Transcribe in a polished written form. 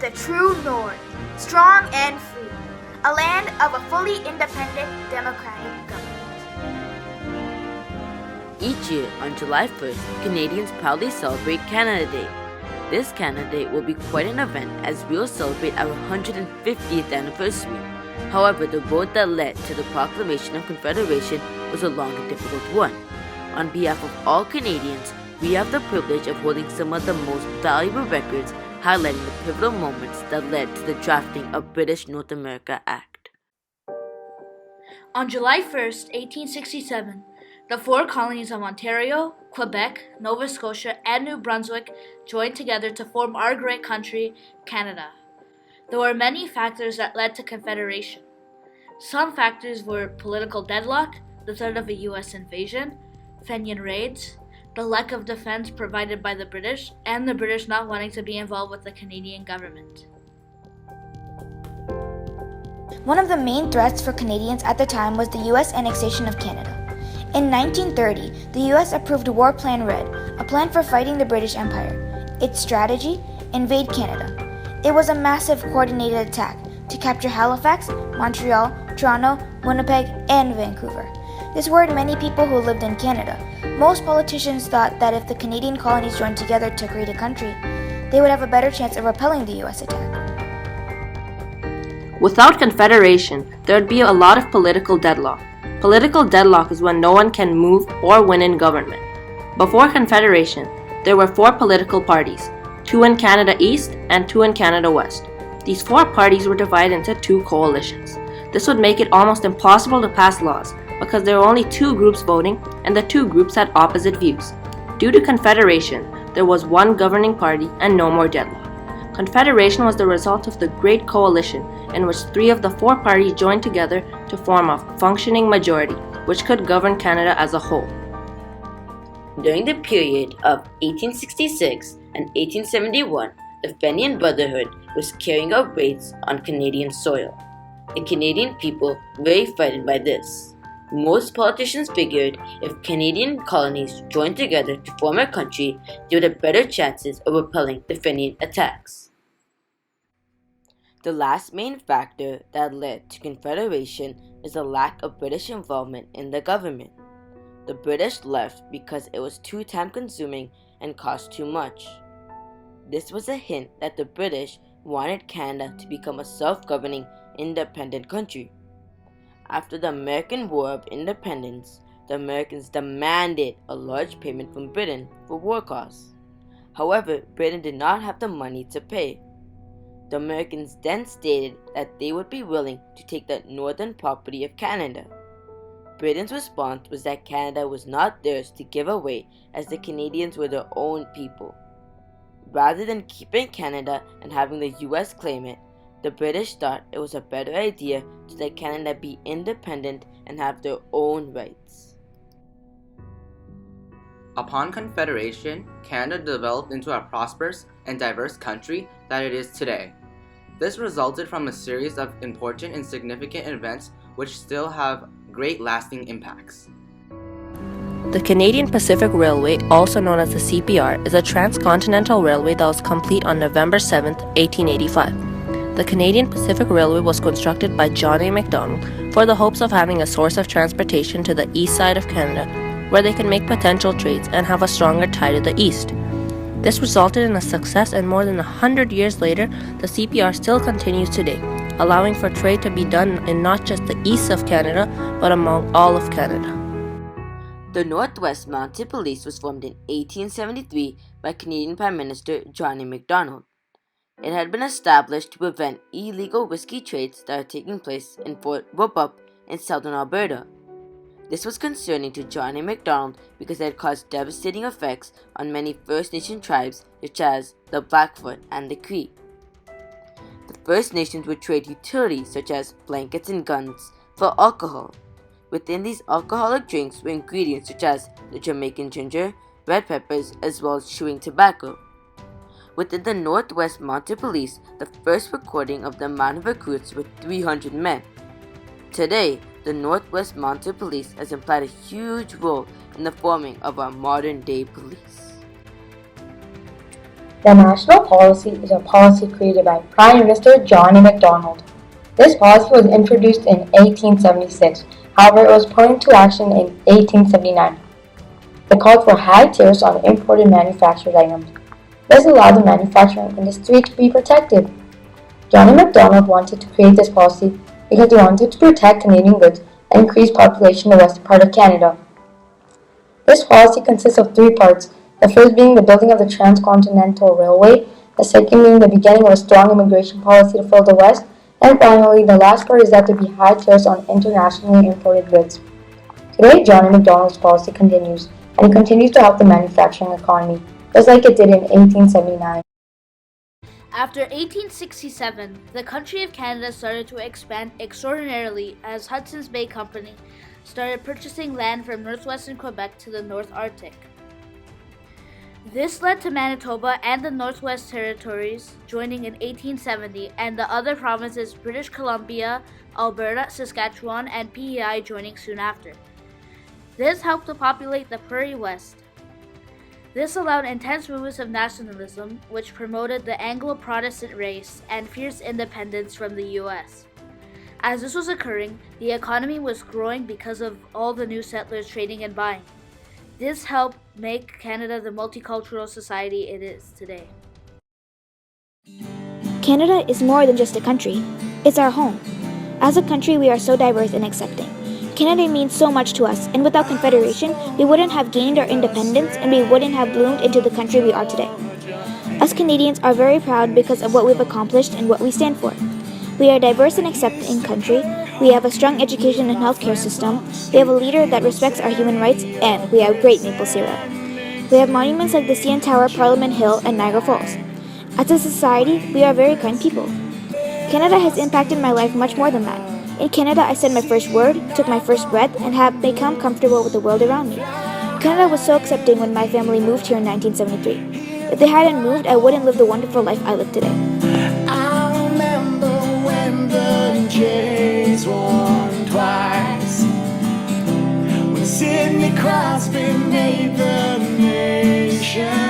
the true North, strong and free, a land of a fully independent democratic government. Each year on July 1st, Canadians proudly celebrate Canada Day. This Canada Day will be quite an event as we will celebrate our 150th anniversary. However, the road that led to the proclamation of Confederation was a long and difficult one. On behalf of all Canadians, we have the privilege of holding some of the most valuable records highlighting the pivotal moments that led to the drafting of British North America Act. On July 1st, 1867, the four colonies of Ontario, Quebec, Nova Scotia, and New Brunswick joined together to form our great country, Canada. There were many factors that led to Confederation. Some factors were political deadlock, the threat of a U.S. invasion, Fenian raids, the lack of defense provided by the British, and the British not wanting to be involved with the Canadian government. One of the main threats for Canadians at the time was the U.S. annexation of Canada. In 1930, the U.S. approved War Plan Red, a plan for fighting the British Empire. Its strategy? Invade Canada. It was a massive coordinated attack to capture Halifax, Montreal, Toronto, Winnipeg, and Vancouver. This worried many people who lived in Canada. Most politicians thought that if the Canadian colonies joined together to create a country, they would have a better chance of repelling the U.S. attack. Without Confederation, there would be a lot of political deadlock. Political deadlock is when no one can move or win in government. Before Confederation, there were four political parties, two in Canada East and two in Canada West. These four parties were divided into two coalitions. This would make it almost impossible to pass laws because there were only two groups voting and the two groups had opposite views. Due to Confederation, there was one governing party and no more deadlock. Confederation was the result of the Great Coalition, in which three of the four parties joined together to form a functioning majority, which could govern Canada as a whole. During the period of 1866 and 1871, the Fenian Brotherhood was carrying out raids on Canadian soil. The Canadian people were very frightened by this. Most politicians figured if Canadian colonies joined together to form a country, they would have better chances of repelling the Fenian attacks. The last main factor that led to Confederation is the lack of British involvement in the government. The British left because it was too time-consuming and cost too much. This was a hint that the British wanted Canada to become a self-governing, independent country. After the American War of Independence, the Americans demanded a large payment from Britain for war costs. However, Britain did not have the money to pay. The Americans then stated that they would be willing to take the northern property of Canada. Britain's response was that Canada was not theirs to give away, as the Canadians were their own people. Rather than keeping Canada and having the US claim it, the British thought it was a better idea to let Canada be independent and have their own rights. Upon Confederation, Canada developed into a prosperous and diverse country that it is today. This resulted from a series of important and significant events which still have great lasting impacts. The Canadian Pacific Railway, also known as the CPR, is a transcontinental railway that was complete on November 7, 1885. The Canadian Pacific Railway was constructed by John A. Macdonald for the hopes of having a source of transportation to the east side of Canada, where they could make potential trades and have a stronger tie to the east. This resulted in a success, and more than 100 years later, the CPR still continues today, allowing for trade to be done in not just the east of Canada, but among all of Canada. The Northwest Mounted Police was formed in 1873 by Canadian Prime Minister John A. Macdonald. It had been established to prevent illegal whiskey trades that are taking place in Fort Whoop-Up in southern Alberta. This was concerning to John A. Macdonald because it had caused devastating effects on many First Nation tribes such as the Blackfoot and the Cree. The First Nations would trade utilities such as blankets and guns for alcohol. Within these alcoholic drinks were ingredients such as the Jamaican ginger, red peppers, as well as chewing tobacco. Within the Northwest Mounted Police, the first recording of the amount of recruits were 300 men. Today, the Northwest Mounted Police has played a huge role in the forming of our modern-day police. The national policy is a policy created by Prime Minister John A. Macdonald. This policy was introduced in 1876, however it was put into action in 1879. It called for high tariffs on imported manufactured items. This allowed the manufacturing industry to be protected. John A. Macdonald wanted to create this policy because he wanted to protect Canadian goods and increase population in the western part of Canada. This policy consists of three parts, the first being the building of the Transcontinental Railway, the second being the beginning of a strong immigration policy to fill the West, and finally, the last part is that there be high tariffs on internationally imported goods. Today, John A. Macdonald's policy continues, and it continues to help the manufacturing economy, just like it did in 1879. After 1867, the country of Canada started to expand extraordinarily as Hudson's Bay Company started purchasing land from northwestern Quebec to the North Arctic. This led to Manitoba and the Northwest Territories joining in 1870 and the other provinces British Columbia, Alberta, Saskatchewan, and PEI joining soon after. This helped to populate the Prairie West. This allowed intense movements of nationalism, which promoted the Anglo-Protestant race and fierce independence from the U.S. As this was occurring, the economy was growing because of all the new settlers trading and buying. This helped make Canada the multicultural society it is today. Canada is more than just a country. It's our home. As a country, we are so diverse and accepting. Canada means so much to us, and without Confederation, we wouldn't have gained our independence and we wouldn't have bloomed into the country we are today. Us Canadians are very proud because of what we've accomplished and what we stand for. We are a diverse and accepting country. We have a strong education and healthcare system. We have a leader that respects our human rights, and we have great maple syrup. We have monuments like the CN Tower, Parliament Hill, and Niagara Falls. As a society, we are very kind people. Canada has impacted my life much more than that. In Canada, I said my first word, took my first breath, and have become comfortable with the world around me. Canada was so accepting when my family moved here in 1973. If they hadn't moved, I wouldn't live the wonderful life I live today. I remember when the Jays won twice, when Sidney Crosby made the nation.